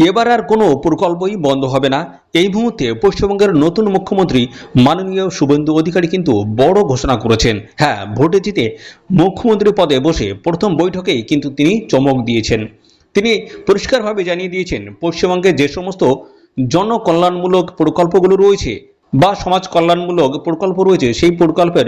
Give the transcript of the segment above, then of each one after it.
এবার আর কোনো প্রকল্পই বন্ধ হবে না। এই মুহূর্তে পশ্চিমবঙ্গের নতুন মুখ্যমন্ত্রী মাননীয় শুভেন্দু অধিকারী কিন্তু বড় ঘোষণা করেছেন। হ্যাঁ, ভোটে জিতে মুখ্যমন্ত্রী পদে বসে প্রথম বৈঠকেই কিন্তু তিনি চমক দিয়েছেন। তিনি পরিষ্কারভাবে জানিয়ে দিয়েছেন, পশ্চিমবঙ্গে যে সমস্ত জনকল্যাণমূলক প্রকল্পগুলো রয়েছে বা সমাজ কল্যাণমূলক প্রকল্প রয়েছে, সেই প্রকল্পের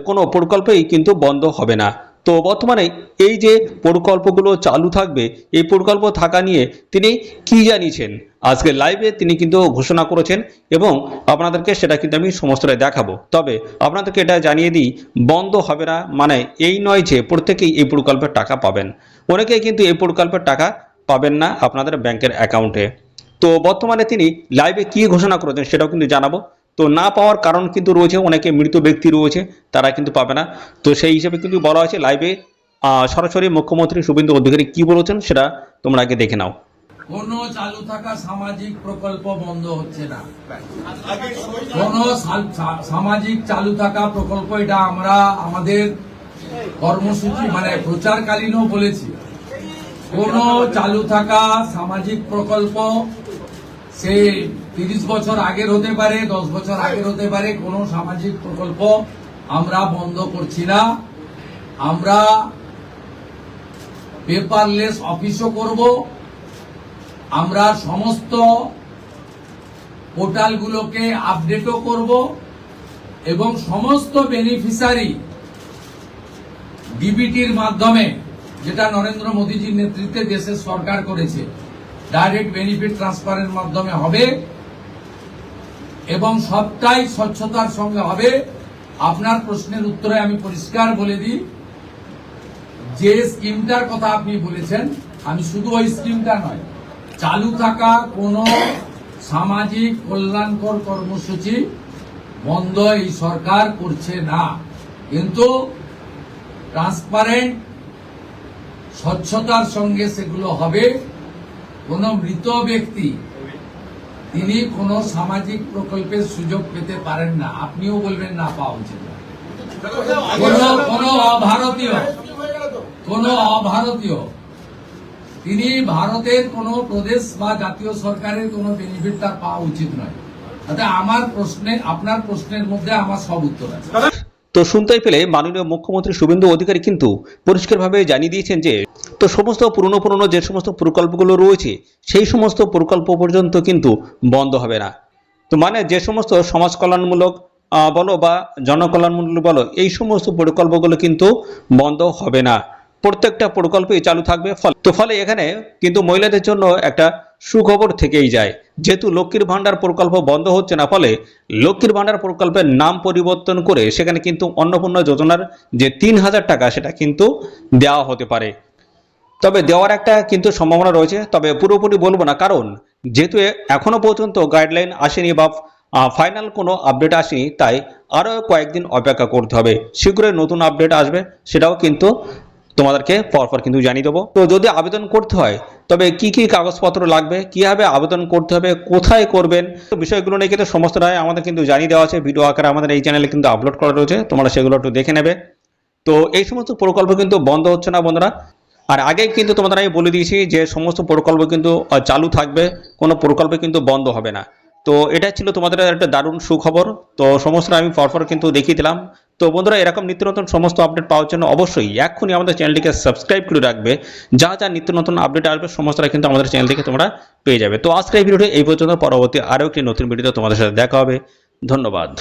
কোনো প্রকল্পই কিন্তু বন্ধ হবে না। তো বর্তমানে এই যে প্রকল্পগুলো চালু থাকবে, এই প্রকল্প থাকা নিয়ে তিনি কি জানিয়েছেন আজকে লাইভে তিনি কিন্তু ঘোষণা করেছেন এবং আপনাদেরকে সেটা কিন্তু আমি সমস্তটাই দেখাবো। তবে আপনাদেরকে এটা জানিয়ে দিই, বন্ধ হবে না মানে এই নয় যে প্রত্যেকেই এই প্রকল্পের টাকা পাবেন। অনেকেই কিন্তু এই প্রকল্পের টাকা পাবেন না আপনাদের ব্যাংকের অ্যাকাউন্টে। তো বর্তমানে তিনি লাইভে কি ঘোষণা করেছেন সেটাও কিন্তু জানাবো। তো না পাওয়ার কারণ কিন্তু রয়েছে, অনেকে মৃত ব্যক্তি রয়েছে, তারা কিন্তু পাবে না। তো সেই হিসেবে কিন্তু বলা হয়েছে লাইভে সরাসরি মুখ্যমন্ত্রী শুভেন্দু অধিকারী কি বলেছেন সেটা তোমরা আগে দেখে নাও। কোনো চালু থাকা সামাজিক প্রকল্প বন্ধ হচ্ছে না। কোন সামাজিক চালু থাকা প্রকল্প, এটা আমরা আমাদের কর্মসূচি মানে প্রচারকালীনও বলেছি। কোন চালু থাকা সামাজিক প্রকল্প সে 30 বছর আগের হতে পারে, 10 বছর আগের হতে পারে, কোন সামাজিক প্রকল্প আমরা বন্ধ করছি না। আমরা পেপারলেস অফিসও করব, আমরা সমস্ত পোর্টালগুলোকে আপডেটও করব এবং সমস্ত বেনিফিশিয়ারি ডিবিটির মাধ্যমে, যেটা নরেন্দ্র মোদীজির নেতৃত্বে দেশের সরকার করেছে, ডাইরেক্ট বেনিফিট ট্রান্সফারের মাধ্যমে হবে এবং সবটাই স্বচ্ছতার সঙ্গে হবে। আপনার প্রশ্নের উত্তরে আমি পরিষ্কার বলে দিই, যে স্কিমটার কথা আপনি বলেছেন, আমি শুধু ওই স্কিমটা নয়, চালু থাকা কোন সামাজিক কল্যাণকর কর্মসূচি বন্ধ এই সরকার করছে না, কিন্তু ট্রান্সপারেন্ট স্বচ্ছতার সঙ্গে সেগুলো হবে। কোন মৃত ব্যক্তি তিনি কোন সামাজিক প্রকল্পের সুযোগ পেতে পারেন না, আপনিও বলবেন না পাওয়া উচিত। কোন অভারতীয় তিনি ভারতের কোন প্রদেশ বা জাতীয় সরকারের কোন বেনিফিট তার পাওয়া উচিত নয়। আমার প্রশ্নে, আপনার প্রশ্নের মধ্যে আমার সব উত্তর আছে। তো শুনতেই পেলে মাননীয় মুখ্যমন্ত্রী শুভেন্দু অধিকারী কিন্তু পরিষ্কারভাবে জানিয়ে দিয়েছেন যে তো সমস্ত পুরনো যে সমস্ত প্রকল্পগুলো রয়েছে, সেই সমস্ত প্রকল্প পর্যন্ত কিন্তু বন্ধ হবে না। তো মানে যে সমস্ত সমাজ কল্যাণমূলক বলো বা জনকল্যাণমূলক বলো, এই সমস্ত প্রকল্পগুলো কিন্তু বন্ধ হবে না, প্রত্যেকটা প্রকল্পই চালু থাকবে। ফলে এখানে কিন্তু মহিলাদের জন্য একটা সুখবর থেকেই যায়। যেহেতু লক্ষ্মীর ভান্ডার প্রকল্প বন্ধ হচ্ছে না, ফলে লক্ষ্মীর ভান্ডার প্রকল্পের নাম পরিবর্তন করে সেখানে কিন্তু অন্নপূর্ণা যোজনার যে 3000 টাকা সেটা কিন্তু দেওয়া হতে পারে। তবে দেওয়ার একটা কিন্তু সম্ভাবনা রয়েছে, তবে পুরোপুরি বলবো না, কারণ যেহেতু এখনো পর্যন্ত গাইডলাইন আসেনি বা ফাইনাল কোনো আপডেট আসেনি, তাই আরও কয়েকদিন অপেক্ষা করতে হবে। শীঘ্রই নতুন আপডেট আসবে, সেটাও কিন্তু তোমাদেরকে পরপর কিন্তু জানিয়ে দেবো। তো যদি আবেদন করতে হয়, তবে কি কি কাগজপত্র লাগবে, কিভাবে আবেদন করতে হবে, কোথায় করবেন, বিষয়গুলো নিয়ে কিন্তু সমস্তটাই আমাদের কিন্তু জানিয়ে দেওয়া আছে, ভিডিও আকারে আমাদের এই চ্যানেলে কিন্তু আপলোড করা রয়েছে, তোমরা সেগুলো একটু দেখে নেবে। তো এই সমস্ত প্রকল্প কিন্তু বন্ধ হচ্ছে না বন্ধুরা। আর আগেই কিন্তু তোমাদের আমি বলে দিয়েছি যে সমস্ত প্রকল্প কিন্তু চালু থাকবে, কোনো প্রকল্প কিন্তু বন্ধ হবে না। তো এটা ছিল তোমাদের একটা দারুণ সুখবর। তো সমস্তটা আমি পরপর কিন্তু দেখিয়ে দিলাম। তো বন্ধুরা, এরকম নিত্য নতুন সমস্ত আপডেট পাওয়ার জন্য অবশ্যই এক্ষুনি আমাদের চ্যানেলটিকে সাবস্ক্রাইব করে রাখবে। যা যা নিত্য নতুন আপডেট আসবে সমস্তটা কিন্তু আমাদের চ্যানেল থেকে তোমরা পেয়ে যাবে। তো আজকের এই ভিডিওটি এই পর্যন্ত, পরবর্তী আরও একটি নতুন ভিডিওতে তোমাদের সাথে দেখা হবে। ধন্যবাদ।